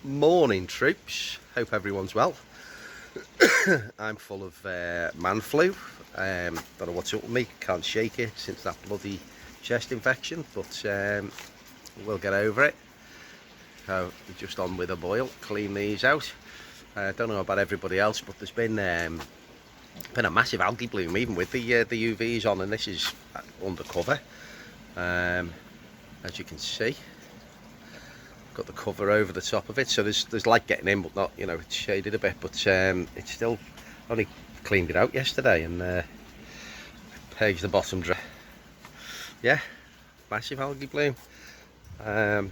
Morning troops, hope everyone's well. I'm full of man flu. Don't know what's up with me, can't shake it since that bloody chest infection, but we'll get over it. So we're just on with a boil, clean these out. I don't know about everybody else, but there's been a massive algae bloom even with the UVs on, and this is undercover, as you can see. Got the cover over the top of it, so there's light getting in, but not, you know, it's shaded a bit, but it's still, only cleaned it out yesterday and paged the bottom dry. Yeah, massive algae bloom. So I'm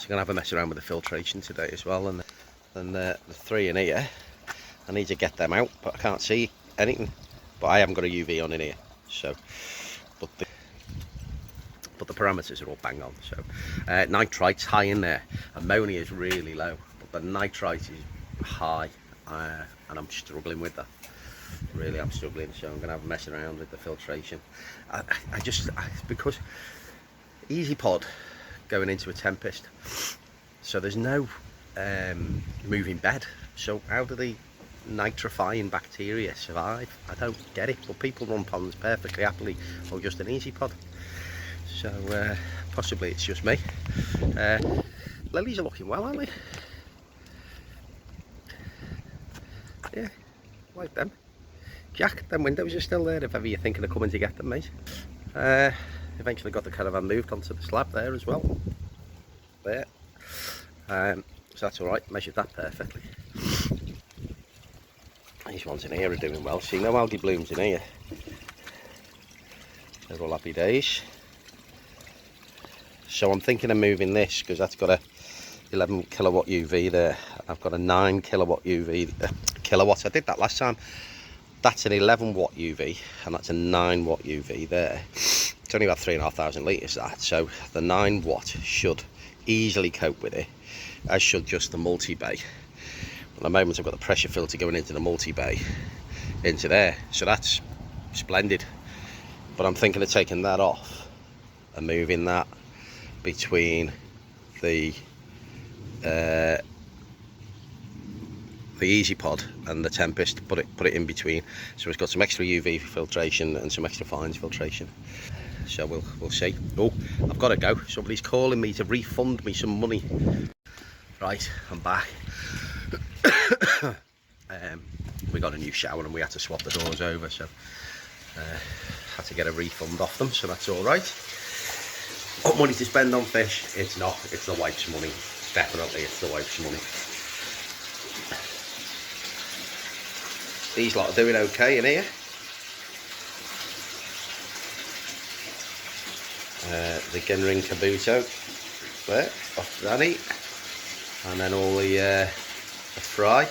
gonna have a mess around with the filtration today as well, and the three in here, I need to get them out, but I can't see anything. But I haven't got a UV on in here, so but the parameters are all bang on. So nitrite's high in there, ammonia is really low, but the nitrite is high, and I'm struggling with that. Really, I'm struggling. So I'm gonna have a mess around with the filtration. Because easy pod going into a tempest, so there's no moving bed. So how do the nitrifying bacteria survive? I don't get it. But people run ponds perfectly happily, or just an easy pod. So possibly it's just me. Lilies are looking well, aren't they? Yeah, like them. Jack, them windows are still there if ever you're thinking of coming to get them, mate. Eventually got the caravan moved onto the slab there as well. There. So that's alright, measured that perfectly. These ones in here are doing well. See, no algae blooms in here. They're all happy days. So I'm thinking of moving this because that's got a 11 kilowatt UV there. I've got a 9 kilowatt UV kilowatt. I did that last time. That's an 11 watt UV and that's a 9 watt UV there. It's only about 3,500 litres that. So the 9 watt should easily cope with it, as should just the multi-bay. At the moment I've got the pressure filter going into the multi-bay into there, so that's splendid. But I'm thinking of taking that off and moving that between the easy pod and the tempest, put it in between, so it's got some extra UV filtration and some extra fines filtration. So we'll see. Oh, I've got to go, somebody's calling me to refund me some money. Right, I'm back. We got a new shower and we had to swap the doors over, so had to get a refund off them, so that's all right. What money to spend on fish? It's not. It's the wife's money. Definitely, it's the wife's money. These lot are doing okay in here. The Genring Kabuto there, off Danny, and then all the fry,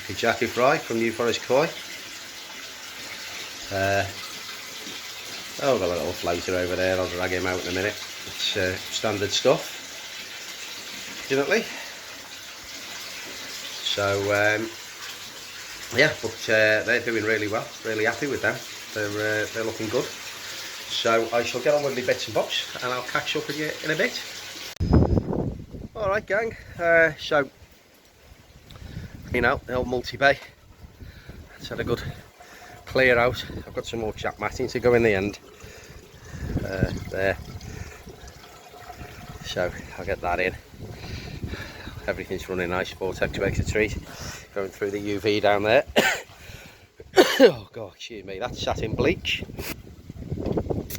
the Jackie fry from New Forest Koi. Oh, got a little floater over there, I'll drag him out in a minute. It's standard stuff, definitely. So yeah, but they're doing really well, really happy with them. They're looking good. So I shall get on with the bits and bobs and I'll catch up with you in a bit. Alright gang, so you know, the old multi-bay, it's had a good clear out. I've got some more chack matting to go in the end there, so I'll get that in. Everything's running nice. Vortex makes a treat, going through the UV down there. Oh god, excuse me, that's satin bleach.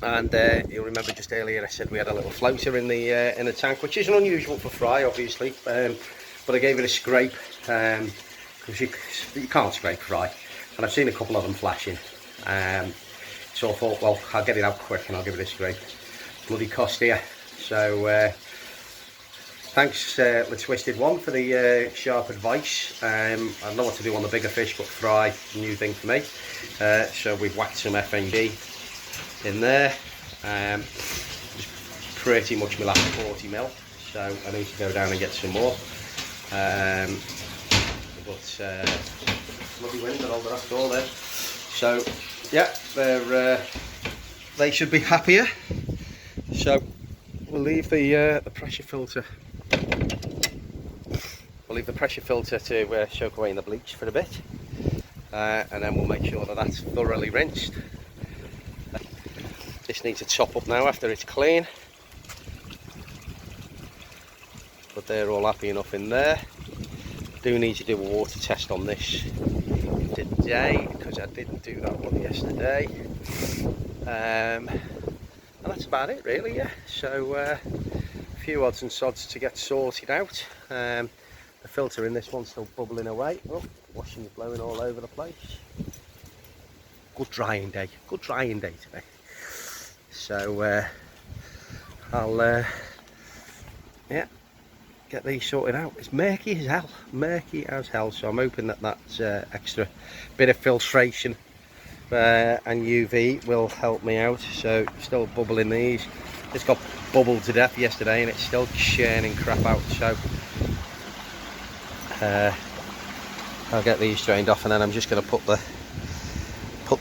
And you'll remember just earlier I said we had a little floater in the tank, which isn't unusual for fry obviously, but I gave it a scrape because you can't scrape fry, and I've seen a couple of them flashing, so I thought, well, I'll get it out quick and I'll give it a scrape. Bloody cost here. So thanks the Twisted One for the sharp advice. I know what to do on the bigger fish, but fry, new thing for me. So we've whacked some FNG in there. Pretty much my last 40 mil, so I need to go down and get some more. Bloody wind and all that's all there. So yeah, they should be happier. So we'll leave the pressure filter we'll leave the pressure filter to soak away in the bleach for a bit, and then we'll make sure that that's thoroughly rinsed. This needs a top up now after it's clean, but they're all happy enough in there. Do need to do a water test on this today because I didn't do that one yesterday, and that's about it really. Yeah, so a few odds and sods to get sorted out. The filter in this one's still bubbling away. Oh, washing is blowing all over the place. Good drying day today. So I'll yeah, get these sorted out. It's murky as hell, so I'm hoping that that's extra bit of filtration and UV will help me out. So still bubbling these. This got bubbled to death yesterday and it's still churning crap out, so I'll get these drained off, and then I'm just going to put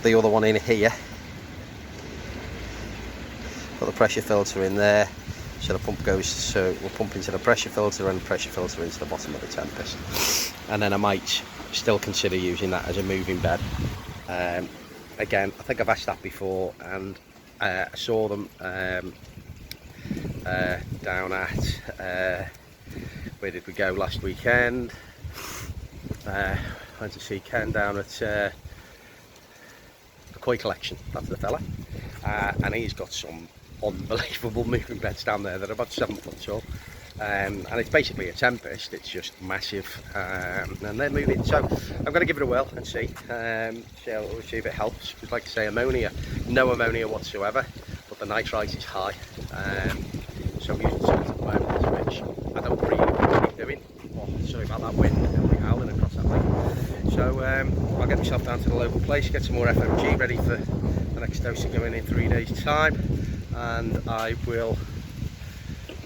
the other one in here. Put the pressure filter in there, so the pump goes, so we'll pump into the pressure filter and the pressure filter into the bottom of the Tempest, and then I might still consider using that as a moving bed. Again, I think I've asked that before, and I saw them down at where did we go last weekend? Went to see Ken down at the Koi Collection. That's the fella, and he's got some unbelievable moving beds down there that are about 7 foot tall, and it's basically a Tempest. It's just massive, and they're moving. So I'm going to give it a whirl and see if it helps. Because like I say, ammonia, no ammonia whatsoever, but the nitrite is high. So I'm using salt at the moment, which I don't really know what I'm doing. Oh, sorry about that wind, it'll be howling across that lake. So I'll get myself down to the local place, get some more FMG ready for the next dose to go in 3 days' time, and I will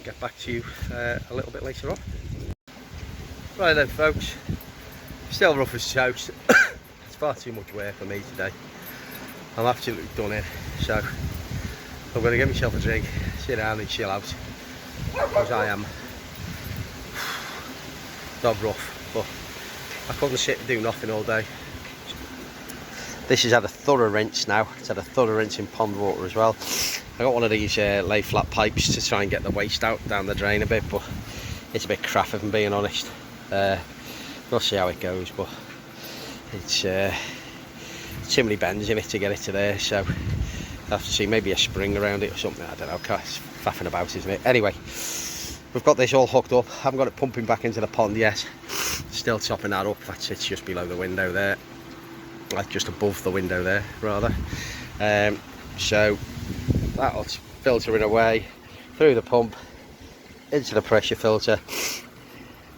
get back to you a little bit later on. Right then folks, still rough as toast. It's far too much work for me today. I'm absolutely done in, so I'm going to get myself a drink, sit down and chill out, because I am dog rough, but I couldn't sit and do nothing all day. This has had a thorough rinse now. It's had a thorough rinse in pond water as well. I got one of these lay flat pipes to try and get the waste out down the drain a bit, but it's a bit crap if I'm being honest. We'll see how it goes, but it's too many bends in it to get it to there, so I'll have to see, maybe a spring around it or something. I don't know, it's faffing about, isn't it? Anyway, we've got this all hooked up. I haven't got it pumping back into the pond yet. Still topping that up. That's it's just below the window there, like just above the window there rather. So that's filtering away through the pump into the pressure filter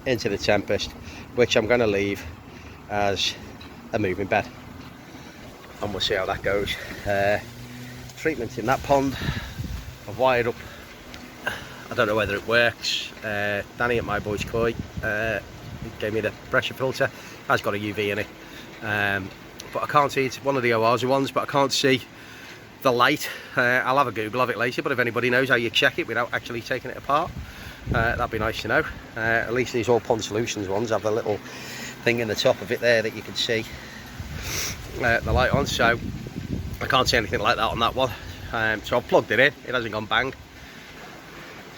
into the Tempest, which I'm going to leave as a moving bed, and we'll see how that goes. Treatment in that pond, I've wired up, I don't know whether it works. Danny at My Boy's Koi gave me the pressure filter, it has got a UV in it, but I can't see, it's one of the Oasis ones, but I can't see the light. I'll have a Google of it later, but if anybody knows how you check it without actually taking it apart, that'd be nice to know. At least these all Pond Solutions ones have a little thing in the top of it there that you can see the light on, so I can't see anything like that on that one. So I've plugged it in, it hasn't gone bang,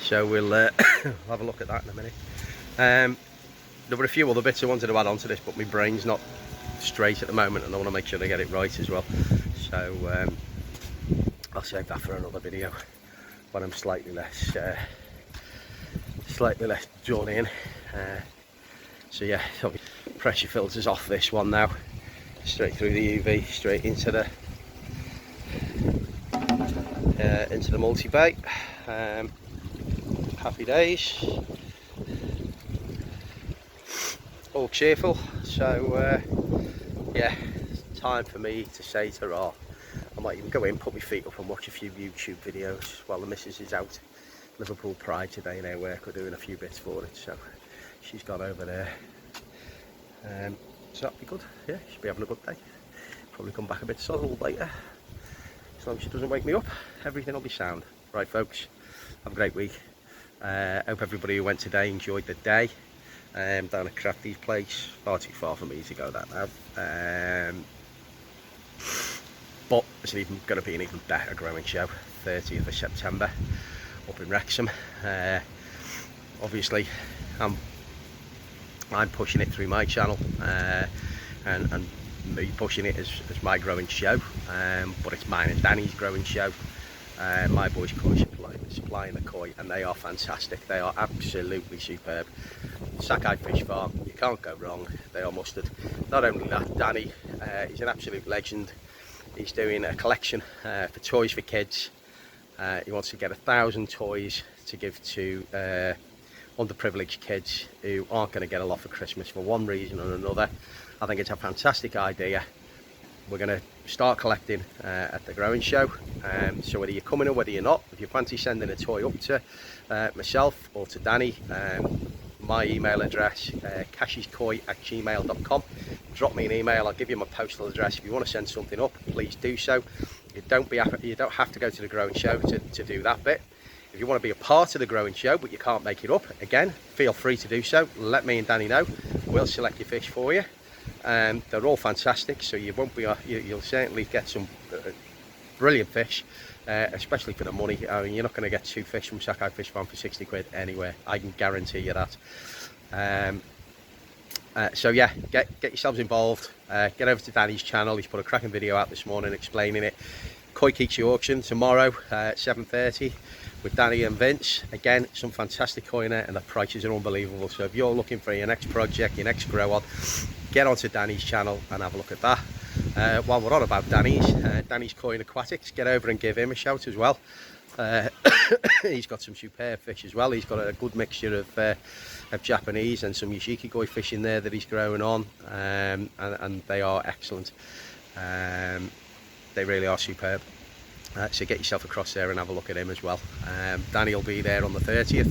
so we'll have a look at that in a minute. There were a few other bits I wanted to add on to this, but my brain's not straight at the moment and I want to make sure they get it right as well, so I'll save that for another video when I'm slightly less drawn in. So yeah, pressure filters off this one now, straight through the UV, straight into the multi-bait. Happy days, all cheerful. So yeah, it's time for me to say ta-ra. I might even go in, put my feet up and watch a few YouTube videos while the missus is out. Liverpool Pride today in her work, we're doing a few bits for it, so she's gone over there. So that'll be good. Yeah, she'll be having a good day. Probably come back a bit sozzled later. As long as she doesn't wake me up, everything will be sound. Right folks, have a great week. Hope everybody who went today enjoyed the day. down at Crafty's place. Far too far for me to go that now. But it's going to be an even better growing show, 30th of September, up in Wrexham. Obviously, I'm pushing it through my channel, and me pushing it as my growing show, but it's mine and Danny's growing show. My boys koi supplying the koi, and they are fantastic. They are absolutely superb. Sakai Fish Farm, you can't go wrong. They are mustard. Not only that, Danny, he's an absolute legend. He's doing a collection for toys for kids. He wants to get 1,000 toys to give to underprivileged kids who aren't going to get a lot for Christmas for one reason or another. I think it's a fantastic idea. We're going to start collecting at the growing show, so whether you're coming or whether you're not, if you fancy sending a toy up to myself or to Danny, my email address, casheskoi@gmail.com. Drop me an email, I'll give you my postal address. If you want to send something up, please do so. You don't have to go to the growing show to do that bit. If you want to be a part of the growing show but you can't make it up, again, feel free to do so. Let me and Danny know. We'll select your fish for you. They're all fantastic, so you won't be you'll certainly get some brilliant fish, especially for the money. I mean, you're not going to get 2 fish from Sakai Fish Farm for 60 quid anywhere, I can guarantee you that. So yeah, get yourselves involved. Get over to Danny's channel. He's put a cracking video out this morning explaining it. Koi Keeksy auction tomorrow at 7:30 with Danny and Vince. Again, some fantastic koi in it, and the prices are unbelievable. So if you're looking for your next project, your next grow on, get onto Danny's channel and have a look at that. While we're on about Danny's Koi and Aquatics, get over and give him a shout as well. He's got some superb fish as well. He's got a good mixture of Japanese and some Yoshiki koi fish in there that he's growing on, and they are excellent. They really are superb. So get yourself across there and have a look at him as well. Danny will be there on the 30th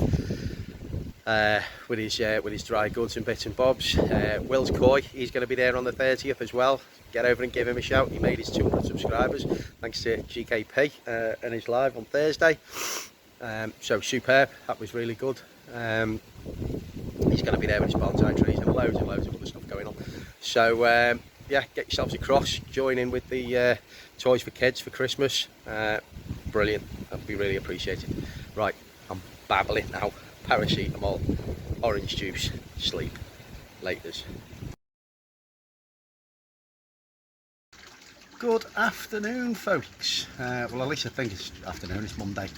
with his dry goods and bits and bobs. Will's Koi, he's going to be there on the 30th as well. Get over and give him a shout. He made his 200 subscribers thanks to GKP and his live on Thursday. So superb, that was really good. He's going to be there with his bonsai trees and loads of other stuff going on. So yeah, get yourselves across, join in with the toys for kids for Christmas. Brilliant, that'd be really appreciated. Right, I'm babbling now. Paracetamol, orange juice, sleep. Laters. Good afternoon, folks. Well, at least I think it's afternoon, it's Monday.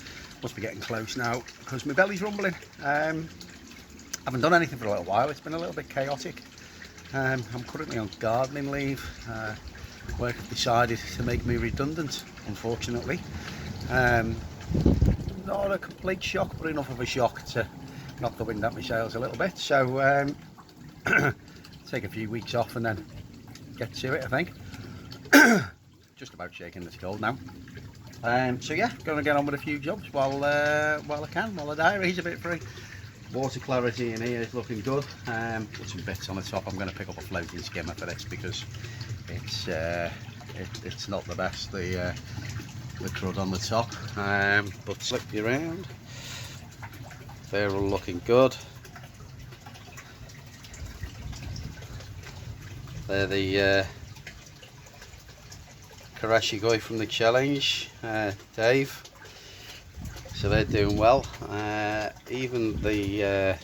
Must be getting close now because my belly's rumbling. Haven't done anything for a little while. It's been a little bit chaotic. I'm currently on gardening leave. Work have decided to make me redundant, unfortunately. Not a complete shock, but enough of a shock to knock the wind out my sails a little bit. So take a few weeks off and then get to it, I think. Just about shaking this cold now. So yeah, going to get on with a few jobs while I can, while the diary's a bit free. Water clarity in here is looking good. Put some bits on the top. I'm going to pick up a floating skimmer for this because it's not the best, the crud on the top. But flip you around. They're all looking good. They're the Karashi guy from the challenge, Dave. So they're doing well. Even the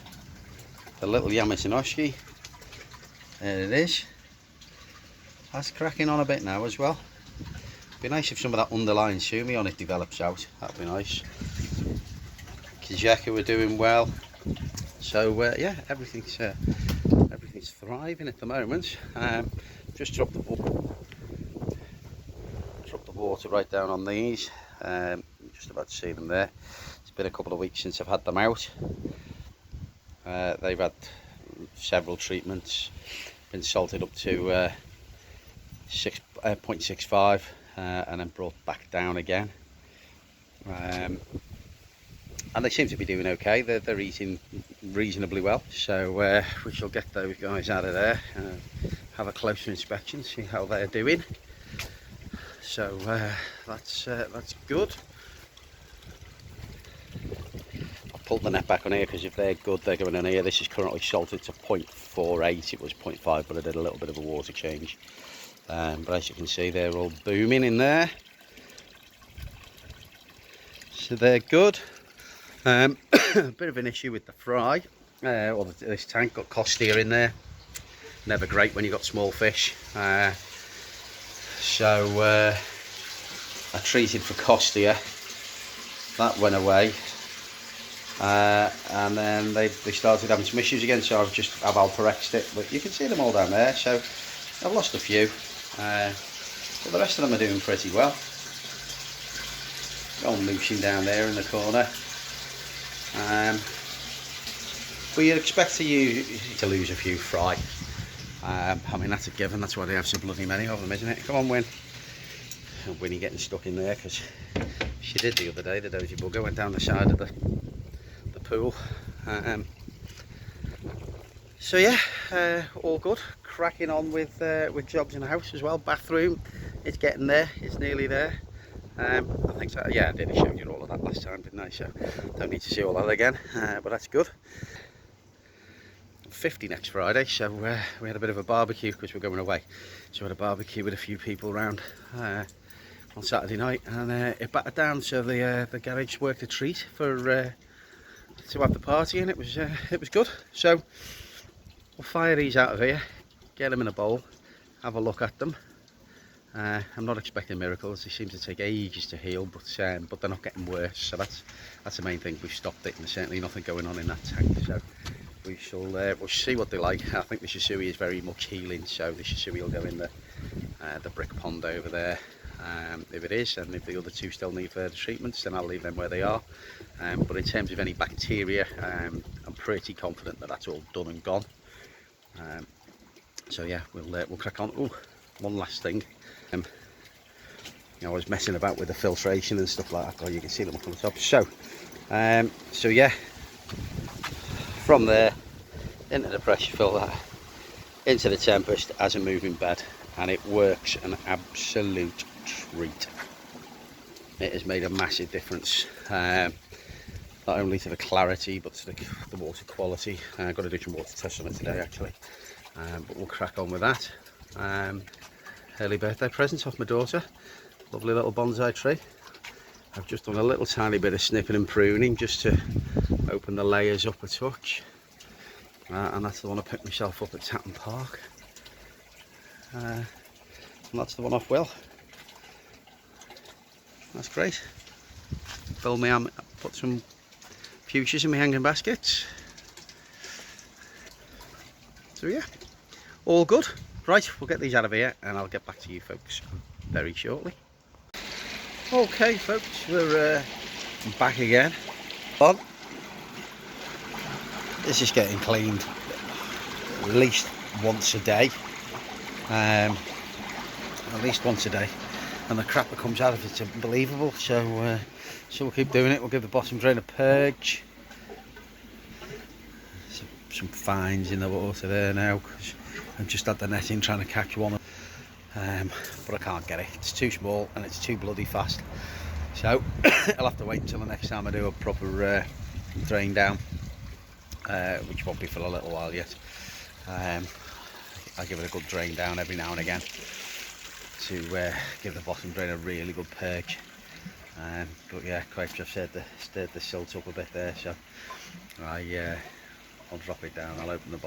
little Yamasinoshi, there it is. That's cracking on a bit now as well. Be nice if some of that underlying sumi on it develops out. That'd be nice. Kijaka were doing well. So yeah, everything's thriving at the moment. Just dropped the water right down on these. Just about to see them there. It's been a couple of weeks since I've had them out. They've had several treatments, been salted up to 0.65 and then brought back down again. And they seem to be doing okay. They're eating reasonably well, so we shall get those guys out of there, have a closer inspection, see how they're doing. So that's good. I'll pulled the net back on here because if they're good, they're going in here. This is currently salted to 0.48. It was 0.5, but I did a little bit of a water change. But as you can see, they're all booming in there. So they're good. A bit of an issue with the fry. This tank got Costia in there. Never great when you got small fish. So I treated for Costia. That went away. And then they started having some issues again, so I've Alpharexed it. But you can see them all down there. So I've lost a few. But the rest of them are doing pretty well. All mooshing down there in the corner. But you'd expect to lose a few fry. I mean, that's a given. That's why they have so bloody many of them, isn't it? Come on, Win. Winnie getting stuck in there because she did the other day. The dozy bugger went down the side of the pool. So yeah, all good. Cracking on with jobs in the house as well. Bathroom, it's getting there. It's nearly there. I think so. Yeah, I did show you all of that last time, didn't I? So don't need to see all that again. But that's good. 50 next Friday, so we had a bit of a barbecue because we're going away. So we had a barbecue with a few people around on Saturday night, and it battered down. So the garage worked a treat for to have the party, and it was good. So we'll fire these out of here, get them in a bowl, have a look at them. I'm not expecting miracles. They seem to take ages to heal, but they're not getting worse. So that's the main thing. We've stopped it, and there's certainly nothing going on in that tank. So we'll see what they like. I think the Shisui is very much healing, so the Shisui will go in the brick pond over there. If it is, and if the other two still need further treatments, then I'll leave them where they are. But in terms of any bacteria, I'm pretty confident that that's all done and gone. So yeah, we'll crack on. Oh, one last thing. I was messing about with the filtration and stuff like that. Oh, you can see them up on the top. So yeah, from there into the pressure filter, into the Tempest as a moving bed, and it works an absolute treat. It has made a massive difference, not only to the clarity but to the water quality. I've got to do some water tests on it today actually, but we'll crack on with that. Early birthday present off my daughter, lovely little bonsai tree. I've just done a little tiny bit of snipping and pruning just to open the layers up a touch, and that's the one I picked myself up at Tatton Park, and that's the one off Will. That's great. Put some fuchsias in my hanging baskets. So yeah, all good. Right, we'll get these out of here and I'll get back to you folks very shortly. Okay folks, we're back again. This is getting cleaned at least once a day. At least once a day. And the crap that comes out of it's unbelievable. So we'll keep doing it. We'll give the bottom drain a purge. Some fines in the water there now, because I've just had the net in trying to catch one, but I can't get it. It's too small and it's too bloody fast. So I'll have to wait until the next time I do a proper drain down, which won't be for a little while yet. I'll give it a good drain down every now and again to give the bottom drain a really good purge. But yeah, quite just stirred the silt up a bit there, so I'll drop it down. I'll open the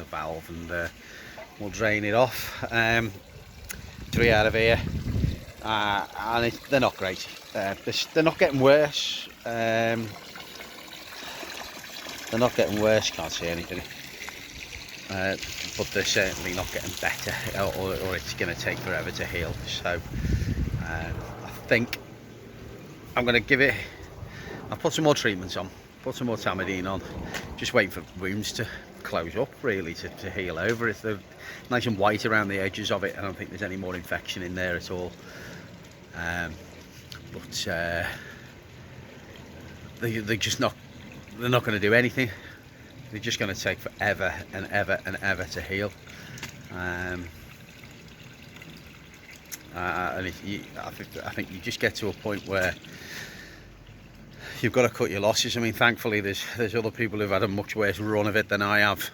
valve, and we'll drain it off. 3 out of here, and they're not great. They're not getting worse. They're not getting worse. Can't see anything. But they're certainly not getting better, or it's going to take forever to heal. So I think I'm going to give it. I'll put some more treatments on. Put some more Tamidine on, just waiting for wounds to close up really, to heal over. If they're nice and white around the edges of it, I don't think there's any more infection in there at all. But they're just not, they're not going to do anything. They're just going to take forever and ever and ever to heal. And I think you just get to a point where you've got to cut your losses. I mean, thankfully there's other people who've had a much worse run of it than I have.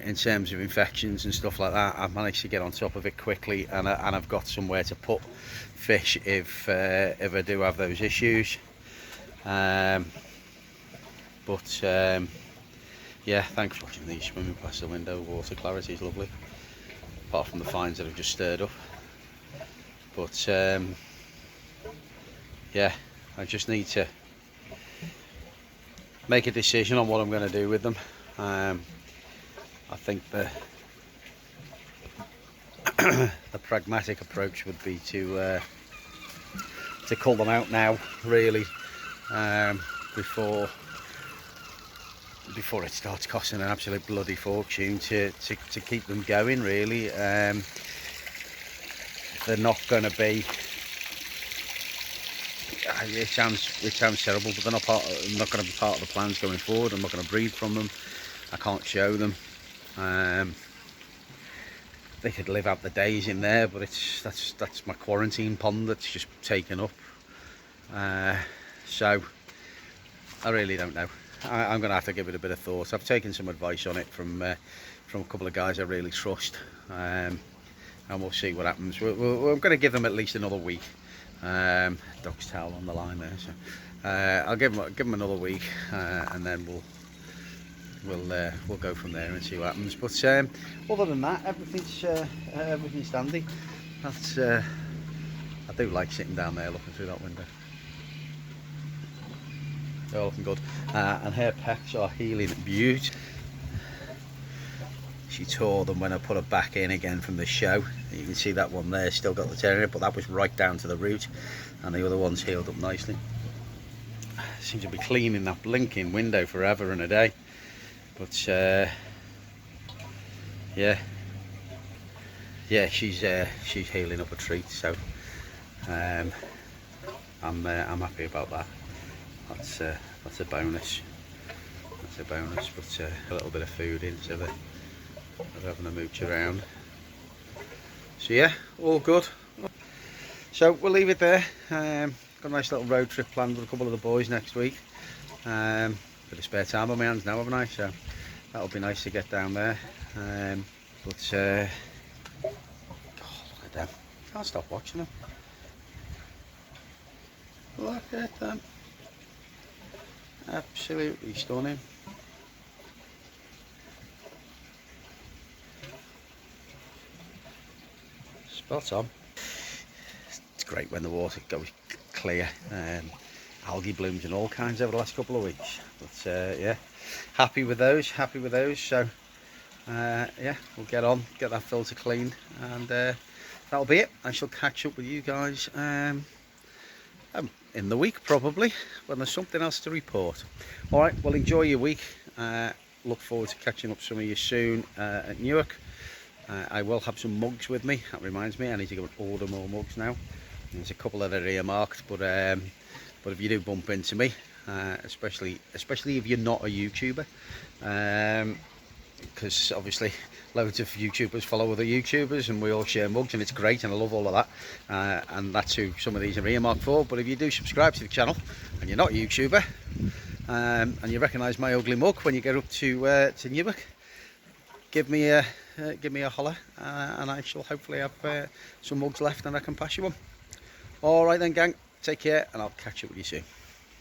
In terms of infections and stuff like that, I've managed to get on top of it quickly, and I've got somewhere to put fish if I do have those issues. Yeah, thanks for watching these swimming past the window. Water clarity is lovely, apart from the fines that have just stirred up. But yeah, I just need to make a decision on what I'm going to do with them. I think the pragmatic approach would be to cull them out now, really, before it starts costing an absolute bloody fortune to keep them going. Really, they're not going to be. It sounds terrible, but they're not going to be part of the plans going forward. I'm not going to breed from them. I can't show them. They could live out the days in there, but that's my quarantine pond that's just taken up. So I really don't know. I'm going to have to give it a bit of thought. I've taken some advice on it from a couple of guys I really trust, and we'll see what happens. We're going to give them at least another week. Dog's towel on the line there, so I'll give them another week, and then we'll go from there and see what happens. But other than that, everything's dandy. That's I do like sitting down there looking through that window. They're all looking good, and her pecks are healing beaut. She tore them when I put her back in again from the show. You can see that one there still got the tear in it, but that was right down to the root, and the other one's healed up nicely. Seems to be cleaning that blinking window forever and a day. But yeah, she's healing up a treat, so I'm happy about that. That's a bonus. That's a bonus. But a little bit of food in, so they're having a mooch around. So yeah, all good. So we'll leave it there. Got a nice little road trip planned with a couple of the boys next week. Bit of spare time on my hands now, haven't I? So that'll be nice to get down there. But oh, look at them! Can't stop watching them. Look at them! Absolutely stunning. Spot on. It's great when the water goes clear. Algae blooms and all kinds over the last couple of weeks. But yeah, happy with those. So yeah, we'll get that filter cleaned, and that'll be it. I shall catch up with you guys in the week, probably, when there's something else to report. All right, well, enjoy your week. Look forward to catching up with some of you soon at Newark. I will have some mugs with me. That reminds me, I need to go and order more mugs now. There's a couple that are earmarked, but if you do bump into me, especially if you're not a YouTuber, because obviously loads of YouTubers follow other YouTubers and we all share mugs, and it's great, and I love all of that, and that's who some of these are earmarked for. But if you do subscribe to the channel and you're not a YouTuber, and you recognise my ugly mug when you get up to Newark, give me a holler, and I shall hopefully have some mugs left and I can pass you one. Alright then, gang, take care, and I'll catch up with you soon.